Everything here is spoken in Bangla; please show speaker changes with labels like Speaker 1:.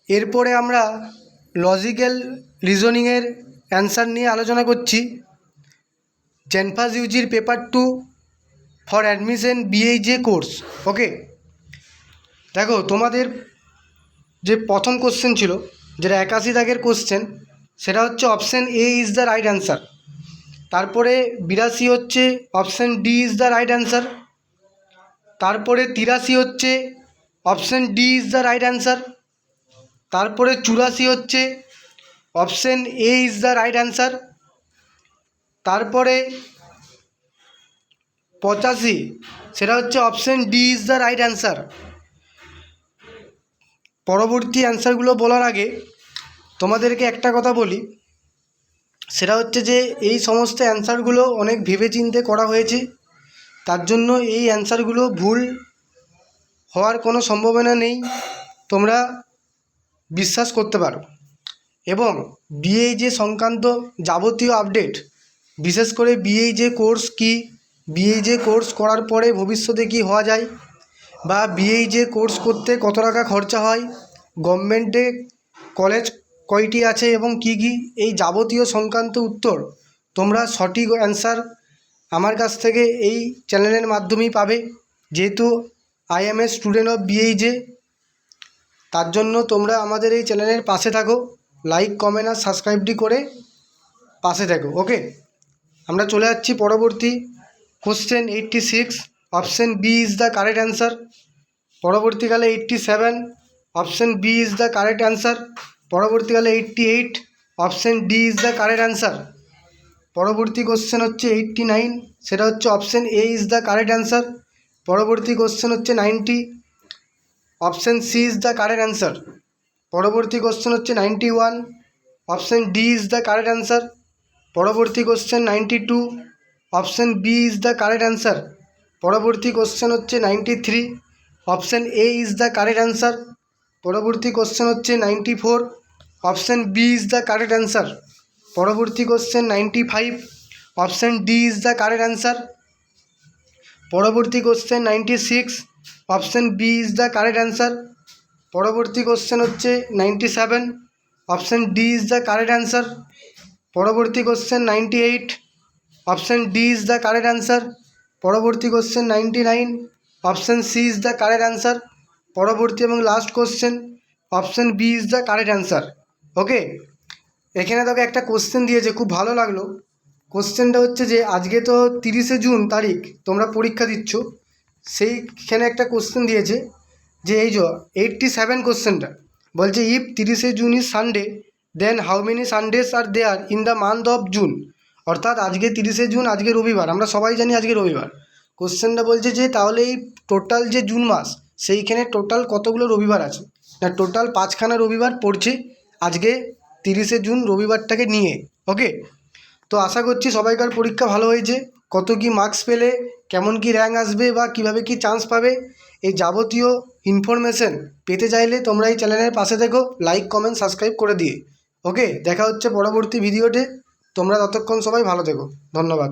Speaker 1: এরপরে আমরা লজিক্যাল রিজনিংয়ের অ্যান্সার নিয়ে আলোচনা করছি। জেনপাস ইউজির paper 2 for admission BHA course. Okay, দেখো তোমাদের যে প্রথম কোশ্চেন ছিল, যেটা 81 দাগের কোশ্চেন, সেটা হচ্ছে option A is the right answer. তারপরে 82 হচ্ছে option D is the right answer. তারপরে 83 হচ্ছে option D is the right answer. তারপরে 84 হচ্ছে option A is the right answer. তারপরে 85 সেটা হচ্ছে option D is the right answer. পরবর্তী অ্যান্সারগুলো বলার আগে তোমাদেরকে একটা কথা বলি, সেটা হচ্ছে যে এই সমস্ত অ্যান্সারগুলো অনেক ভেবেচিন্তে করা হয়েছে, তার জন্য এই অ্যান্সারগুলো ভুল হওয়ার কোনো সম্ভাবনা নেই, তোমরা বিশ্বাস করতে পারো। এবং বিএইচএ সংক্রান্ত যাবতীয় আপডেট, বিশেষ করে বিএইচএ কোর্স কি, বিএইচএ কোর্স করার পরে ভবিষ্যতে কি হওয়া যায়, বা বিএইচএ কোর্স করতে কত টাকা খরচা হয়, গভর্নমেন্টে কলেজ কয়টি আছে এবং কি কি, এই যাবতীয় সংক্রান্ত উত্তর তোমরা সঠিক অ্যান্সার আমার কাছ থেকে এই চ্যানেলের মাধ্যমেই পাবে। যেহেতু I M a student of BHA, তার জন্য তোমরা আমাদের এই চ্যানেলের পাশে থাকো, লাইক কমেন্ট আর সাবস্ক্রাইবটি করে পাশে থাকো। ওকে, আমরা চলে যাচ্ছি পরবর্তী question 86, option B is the correct answer. পরবর্তীকালে 87, option B is the correct answer. পরবর্তীকালে 88, option D is the correct answer. পরবর্তী কোশ্চেন হচ্ছে 89, সেটা হচ্ছে option A is the correct answer. পরবর্তী কোশ্চেন হচ্ছে 90, option C is the correct answer. পরবর্তী কোশ্চেন হচ্ছে 91, option D is the correct answer. পরবর্তী question 92, option B is the correct answer. পরবর্তী কোশ্চেন হচ্ছে 93, option A is the correct answer. পরবর্তী কোশ্চেন হচ্ছে 94, option B is the correct answer. পরবর্তী question 95, option D is the correct answer. পরবর্তী question 96, option B is the correct answer. পরবর্তী কোশ্চেন হচ্ছে 97, option D is the correct answer. পরবর্তী question 98, option D is the correct answer. পরবর্তী question 99, option C is the correct answer. পরবর্তী এবং last question option B is the correct answer. Okay, এখানে তোকে একটা কোশ্চেন দিয়েছে, খুব ভালো লাগলো। কোশ্চেনটা হচ্ছে যে আজকে তো 30শে জুন তারিখ, তোমরা পরীক্ষা দিচ্ছ, সেইখানে একটা কোশ্চেন দিয়েছে যে এই যে 87 কোশ্চেনটা বলছে, ইফ 30শে June is Sunday then how many Sundays are there in the month of June. অর্থাৎ আজকে 30শে জুন, আজকে রবিবার, আমরা সবাই জানি আজকে রবিবার। কোশ্চেনটা বলছে যে তাহলে এই টোটাল যে জুন মাস, সেইখানে টোটাল কতগুলো রবিবার আছে, না টোটাল 5খানা রবিবার পড়ছে আজকে 30শে জুন রবিবারটাকে নিয়ে। ওকে, তো আশা করছি সবাইকার পরীক্ষা ভালো হয়েছে। কত কি মার্কস পেলে, কেমন কি র্যাঙ্ক আসবে, বা কিভাবে কি চান্স পাবে, এই যাবতীয় ইনফরমেশন পেতে চাইলে তোমরা এই চ্যানেলের পাশে দেখো, লাইক কমেন্ট সাবস্ক্রাইব করে দিয়ে। ওকে, দেখা হচ্ছে পরবর্তী ভিডিওতে। তোমরা ততক্ষণ সবাই ভালো থেকো, ধন্যবাদ।